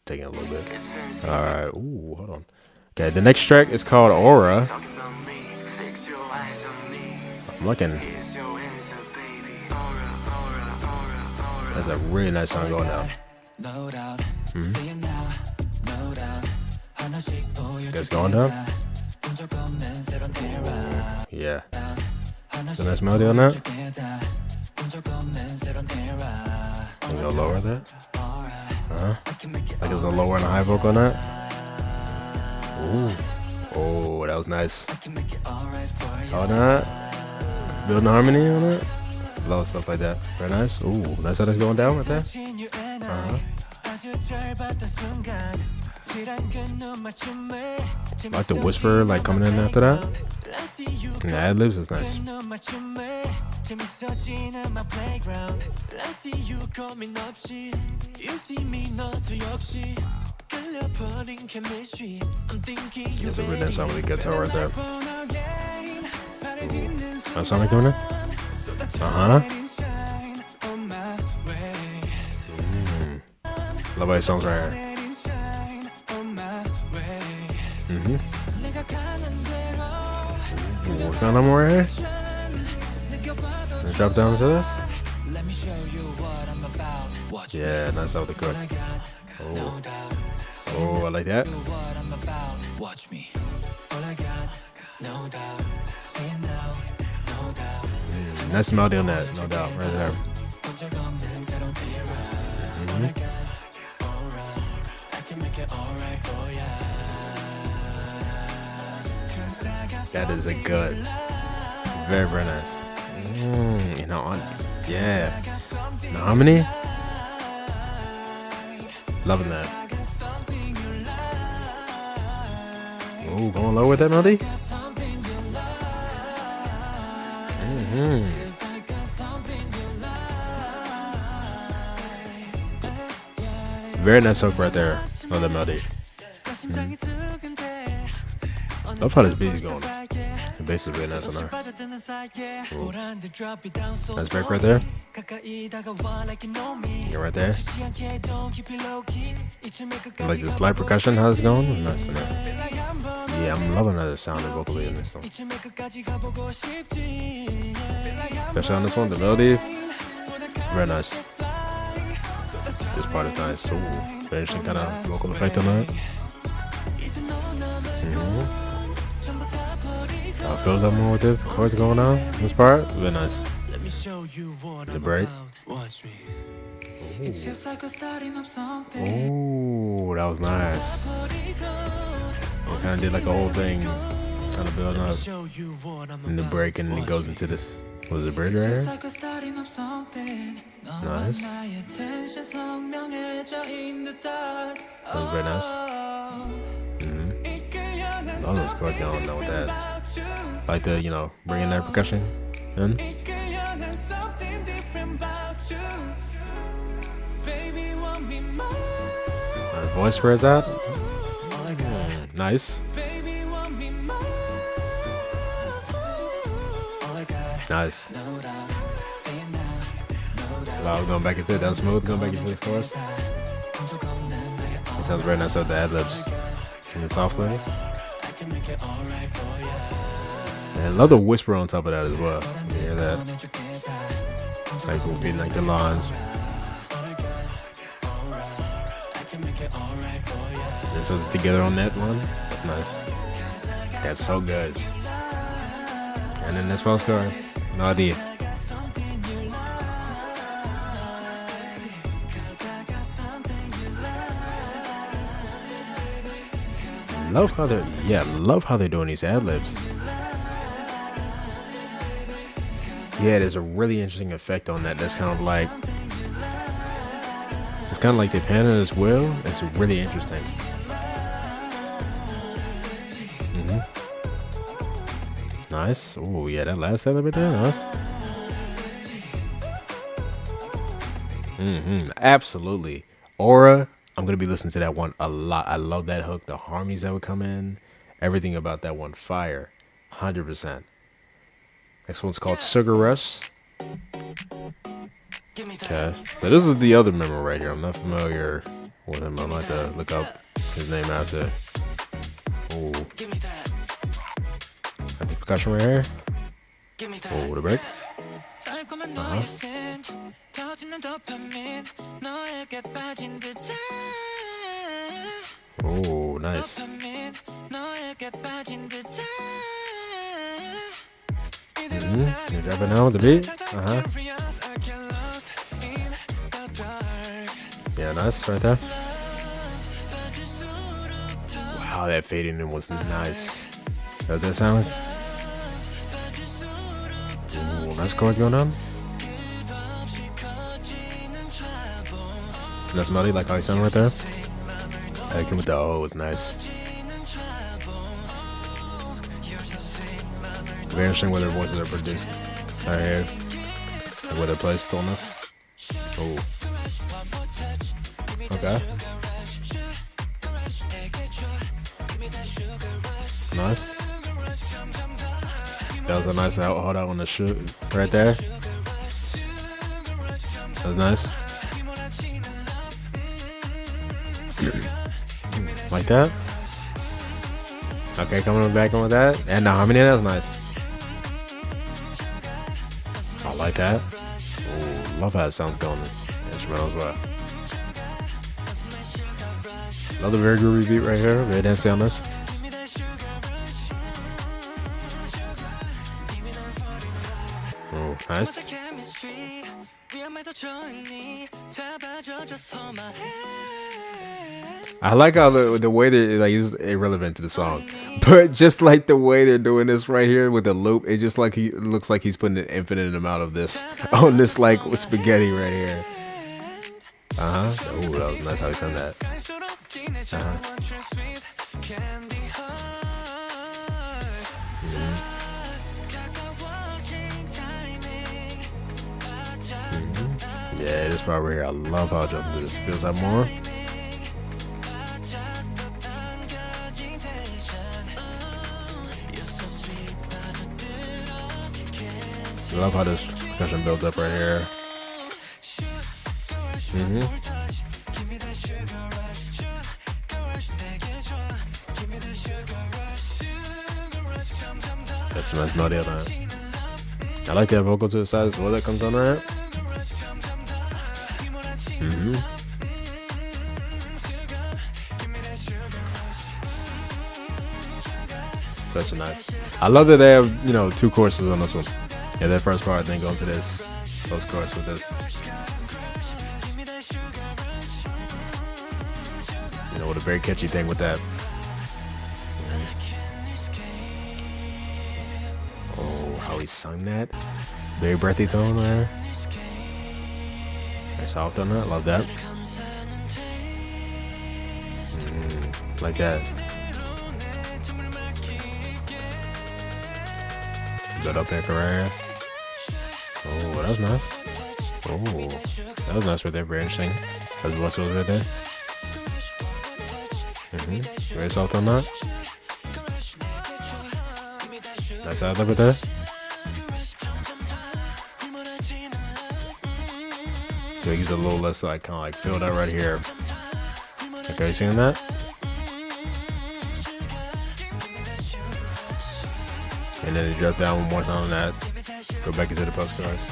taking a little bit. All right. Ooh, hold on. Okay, the next track is called Aura. I'm looking. That's a really nice song going down. Guys going down? Yeah. Is a nice melody on that? Can you go lower that? Like is a lower and a high vocal on that? Ooh. Oh, that was nice. On that? Building harmony on it? Love stuff like that. Very nice. Ooh, nice how that's going down right there. Like the whisper like coming in after that. And the ad-libs is nice. There's a really nice sound with the guitar right there. Ooh. Nice sound like doing it? Love how it sounds right here. Ooh, found no more right here. Let's drop down to this. Yeah, nice out the cut. Oh, I like that. Nice melody on that, no doubt, right there. That is a good, very, very nice. You know, yeah. The harmony, loving that. Oh, going low with that melody. Very nice hook right there on the melody. Love how this beat is going. The bass is really nice on there. Ooh. Nice break right there. Yeah, right there. I like this light percussion, how it's going. Nice on there. Yeah, I'm loving how the sound and vocally in this song. Especially on this one, the melody. Very nice. This part is nice. Ooh, very interesting kind of vocal effect on that. Feels up more with this chords going on. This part, very nice. The break. Ooh, that was nice. It kind of did like a whole thing, kind of building up in the break, and then it goes into this. Was it bridge right here? Nice. That was very nice. All those chords going on with that. Like the, you know, bringing that percussion in. Voice spreads out. Nice. Nice. Wow, going back into it. That was smooth. Going back into this chorus. It sounds very nice with the ad-libs. Sing it softly. And I love the whisper on top of that as well. You hear that? Like we'll be like the lines. And so together on that one, that's nice. That's so good. And then this post chorus, no idea. Love how they're doing these ad libs. Yeah, there's a really interesting effect on that. That's kind of like, it's kind of like they pan it as well. It's really interesting. Nice. Oh yeah, that last element there, nice. Absolutely. Aura. I'm gonna be listening to that one a lot. I love that hook, the harmonies that would come in, everything about that one. Fire, 100%. Next one's called Sugar Rush. Okay, so this is the other member right here. I'm not familiar With him, I might have to look up his name after. Ooh. Got the percussion right here. Oh, the break. Oh, nice. You're dropping now with the beat. Yeah, nice right there. Wow, that fading in was nice. Does that sound? Ooh, nice chord going on. Nice melody, like how he sounded right there. I came with the O, it was nice. Very interesting where their voices are produced. Right here. And where they're placed on this. Oh. Okay. Nice. That was a nice hold out on the shoot right there. That was nice. Like that. Okay, coming back on with that. And the harmony, that was nice. I like that. Ooh, love how it sounds going. Instrumental as well. Another very groovy beat right here. Very dancey on this. Oh, nice. I like how the way they like is irrelevant to the song, but just like the way they're doing this right here with the loop, it just like it looks like he's putting an infinite amount of this on this like spaghetti right here. Oh, that was nice how he said that. Yeah, this part right here, I love how I jump into this. Feels like more. I love how this discussion builds up right here. That's a nice melody on that. I like that vocal to the side as well that comes on right. Such a nice. I love that they have, you know, two choruses on this one. Yeah, that first part, then go into this post chorus with this. You know, with a very catchy thing with that. Oh, how he sung that. Very breathy tone there. Very soft on that. Love that. Like that. Good up there, career. Oh, that was nice. Oh, that was nice right there. Very interesting. That was what's over right there. Very soft on that. Nice out over there. So he's a little less like kind of like filled out right here. Okay, you seeing that? And then he drop down one more time on that. Go back into the post chorus.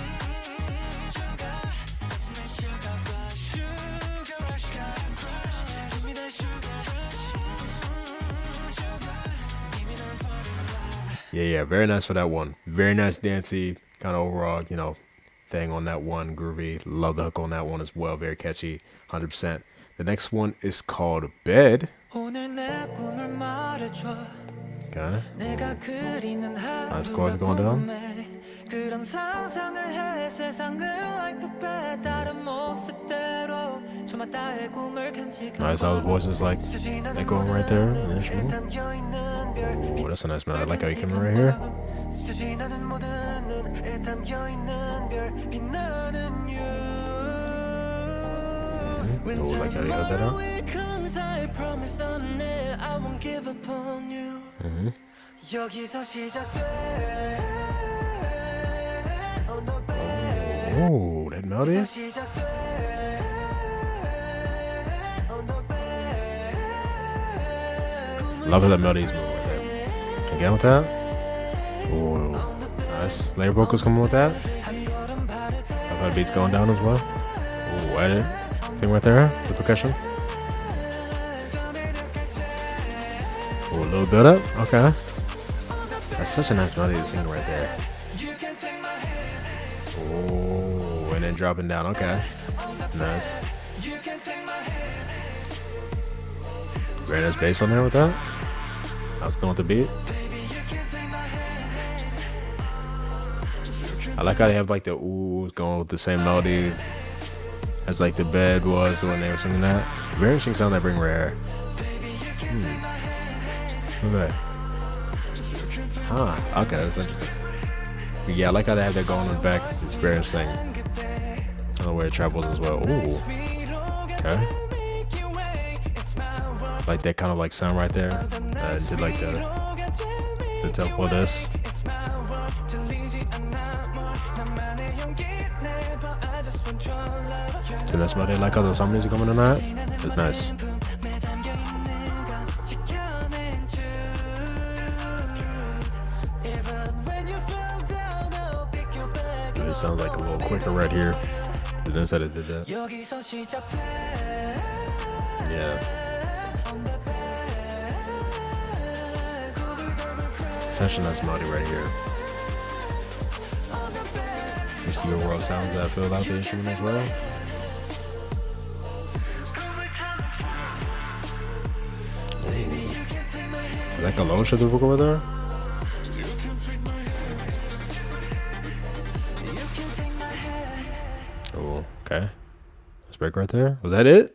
Yeah, very nice for that one. Very nice dancey kind of overall, you know, thing on that one. Groovy. Love the hook on that one as well. Very catchy. 100%. The next one is called Bed. Okay. Nice chords going down. Nice how the voice is like echoing right there. Oh, that's a nice melody. I like how he came in right here. Oh, like how you heard that out. Oh, that melody. Love how that melody's moving with it. Again with that. Ooh, nice. Layer vocals coming with that. Love how the beat's going down as well. Ooh, edit thing right there. The percussion. Ooh, a little build up. Okay. That's such a nice melody to sing right there. Ooh, and then dropping down. Okay. Nice. Very nice bass on there with that. I was going with the beat. I like how they have like the ooh going with the same melody as like the bed was when they were singing that. Very interesting sound they bring rare. Okay. Huh. Okay, that's interesting. But yeah, I like how they have that going in the back. It's very interesting. I know where it travels as well. Ooh. Okay. Like that kind of like sound right there. Did like the tempo of this. So that's why they like other some music coming in that. It's nice. It sounds like a little quicker right here. But then said it did that. Yeah. Such a nice melody right here. You see the world sounds that fill out the instrument as well. Is that low shit the vocal over there? Oh, okay. Let's break right there. Was that it?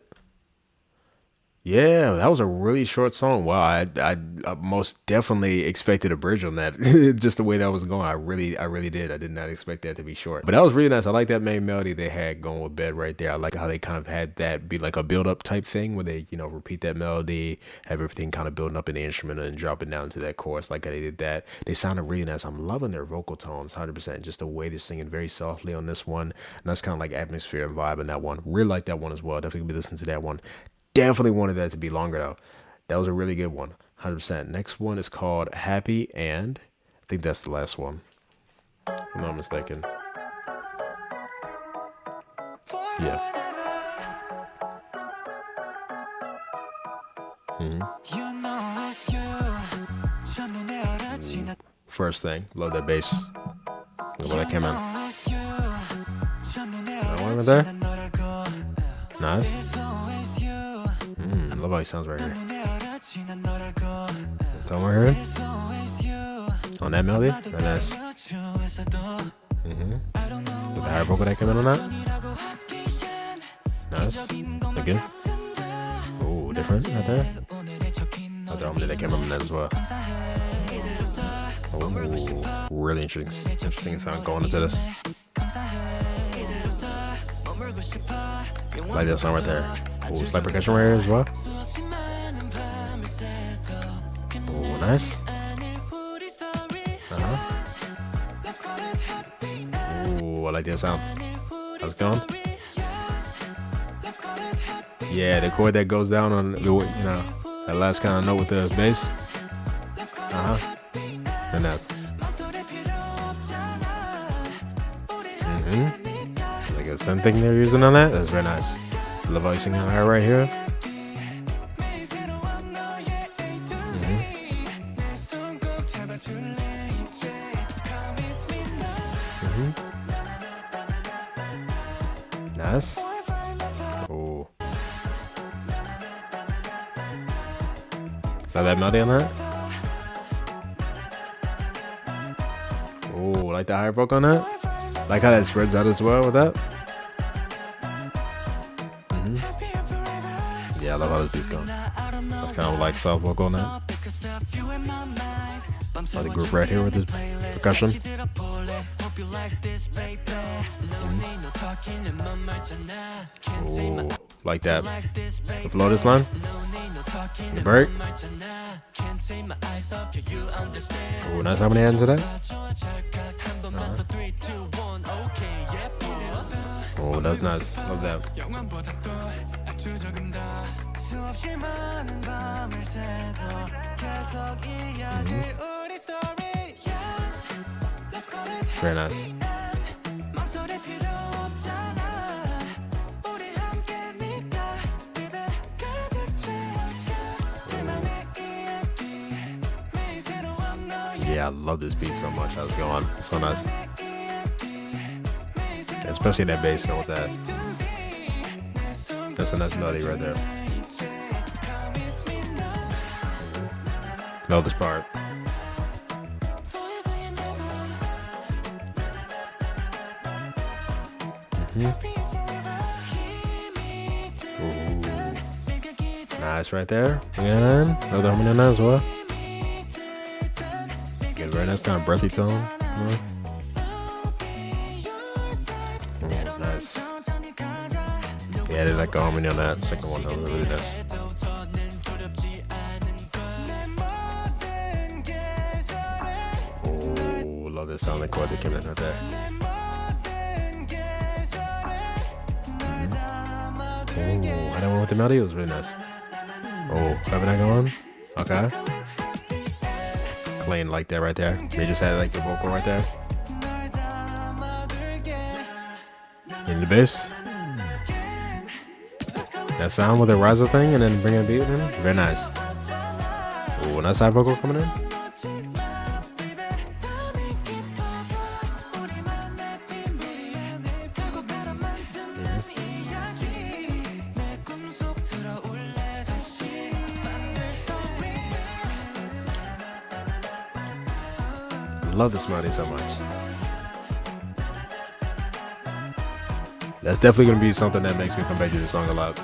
Yeah, that was a really short song. Wow, I most definitely expected a bridge on that. Just the way that was going, I really did. I did not expect that to be short. But that was really nice. I like that main melody they had going with bed right there. I like how they kind of had that be like a build up type thing where they, repeat that melody, have everything kind of building up in the instrument and dropping down to that chorus. Like how they did that. They sounded really nice. I'm loving their vocal tones, 100%. Just the way they're singing very softly on this one. And that's kind of like atmosphere and vibe in that one. Really like that one as well. Definitely be listening to that one. Definitely wanted that to be longer though. That was a really good one. 100%. Next one is called Happy and I think that's the last one. If I'm not mistaken. Yeah. First thing, love that bass. When that came in. That one right there. Nice. I love how he sounds right here. Tone right here. On that melody. Very nice. With the higher vocal that came in on that. Nice. Again. Ooh, different right there. Oh, the harmony that came in that as well. Ooh, really interesting sound going into this. Like that sound right there. Ooh, slight percussion right here as well. Ooh, nice. Ooh, I like that sound. How's it going? Yeah, the chord that goes down on that last kind of note with the bass. And that's. Like a same thing they're using on that. That's very nice. Love how you sing higher right here. Nice. Oh. Got that melody on that? Oh, like the higher vocal on that? Like how that spreads out as well with that? Yeah, I love how this beat's going. That's kind of like soft vocal on that. Like the group right here with the percussion. Ooh, like that. The flow this line. The break. Ooh, nice harmony into that. Oh, that's nice. Love that. Very nice. Yeah, I love this beat so much. How's it going? So nice. Especially that bass note with that. That's a nice melody right there. Love this part. Nice right there. Another harmony on that as well. Get a very nice kind of breathy tone. Nice. Yeah, they like the harmony on that second one. That was really nice. Oh, love this sound like chord that came in right there. Oh, I don't know what the melody was really nice. Oh, having that going? Okay. Clean like that right there. They just had like the vocal right there. In the bass. That sound with the riser thing and then bring a beat in. Very nice. Oh, nice side vocal coming in. Love this melody so much. That's definitely going to be something that makes me come back to this song a lot.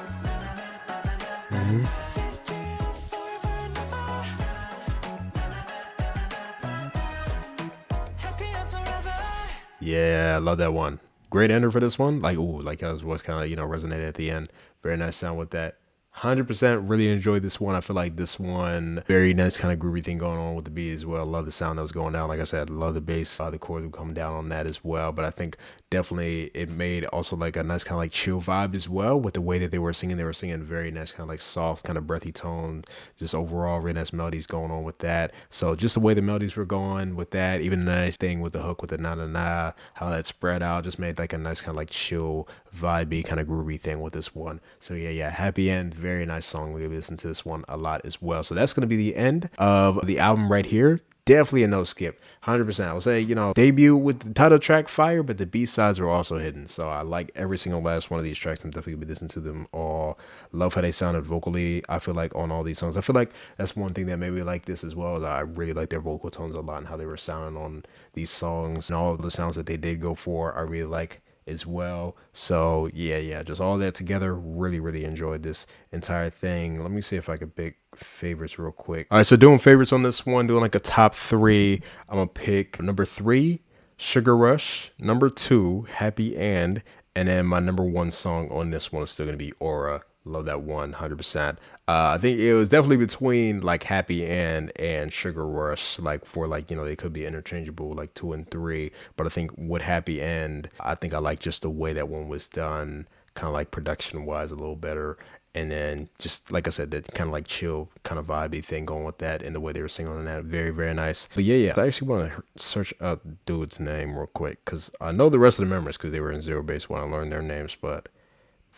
Yeah, I love that one. Great ender for this one. Like, ooh, like his voice kind of, resonated at the end. Very nice sound with that. 100% really enjoyed this one. I feel like this one, very nice kind of groovy thing going on with the beat as well. Love the sound that was going down. Like I said, love the bass. The chords would come down on that as well. But I think definitely it made also like a nice kind of like chill vibe as well with the way that they were singing. They were singing very nice kind of like soft kind of breathy tone. Just overall really nice melodies going on with that. So just the way the melodies were going with that, even the nice thing with the hook with the na na na, how that spread out, just made like a nice kind of like chill vibey kind of groovy thing with this one. So yeah, happy end. Very nice song. We listen to this one a lot as well. So that's going to be the end of the album right here. Definitely a no skip. 100%. I would say, debut with the title track Fire, but the B-sides were also hidden. So I like every single last one of these tracks. I'm definitely going to be listening to them all. Love how they sounded vocally. I feel like on all these songs. I feel like that's one thing that made me like this as well. Is I really like their vocal tones a lot and how they were sounding on these songs. And all of the sounds that they did go for, I really like as well. So yeah, just all that together, really enjoyed this entire thing. Let me see if I could pick favorites real quick. All right, so doing favorites on this one, doing like a top 3. I'm gonna pick number 3, Sugar Rush, number 2, Happy and then my number 1 song on this one is still gonna be Aura. Love that one, 100%. I think it was definitely between like Happy and Sugar Rush, like for like, they could be interchangeable, like 2 and 3. But I think with Happy End, I think I like just the way that one was done, kind of like production wise a little better. And then just like I said, that kind of like chill, kind of vibey thing going with that, and the way they were singing on that, very nice. But yeah, I actually want to search up dude's name real quick because I know the rest of the members because they were in Zero Base when I learned their names, but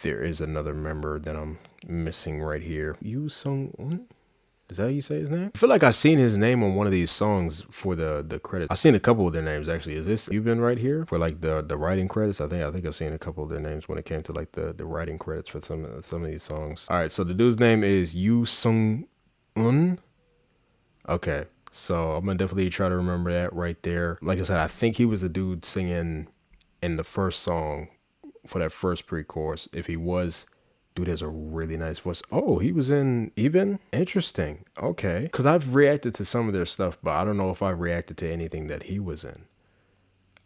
there is another member that I'm missing right here. Yu Sung. Is that how you say his name? I feel like I've seen his name on one of these songs for the credits. I've seen a couple of their names actually. Is this you've been right here for like the writing credits? I think I've seen a couple of their names when it came to like the writing credits for some of these songs. All right, so the dude's name is Yu Sung Un. Okay, so I'm gonna definitely try to remember that right there. Like I said, I think he was the dude singing in the first song for that first pre-chorus. If he was, dude has a really nice voice. Oh, he was in Even? Interesting. Okay. Because I've reacted to some of their stuff, but I don't know if I've reacted to anything that he was in.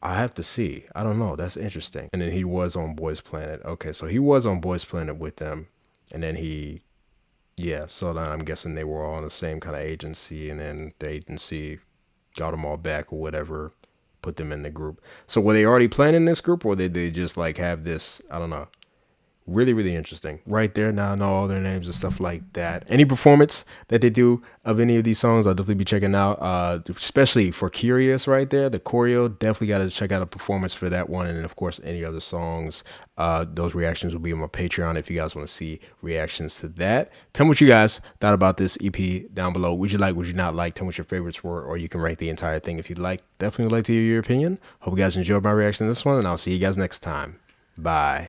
I have to see. I don't know. That's interesting. And then he was on Boys Planet. Okay, so he was on Boys Planet with them. And then so then I'm guessing they were all on the same kind of agency, and then the agency got them all back or whatever, put them in the group. So were they already playing in this group, or did they just like have this, I don't know, Really, really interesting. Right there, now I know all their names and stuff like that. Any performance that they do of any of these songs, I'll definitely be checking out. Especially for Curious right there, the choreo, definitely got to check out a performance for that one. And then, of course, any other songs. Those reactions will be on my Patreon if you guys want to see reactions to that. Tell me what you guys thought about this EP down below. Would you like, would you not like? Tell me what your favorites were, or you can rank the entire thing if you'd like. Definitely would like to hear your opinion. Hope you guys enjoyed my reaction to this one, and I'll see you guys next time. Bye.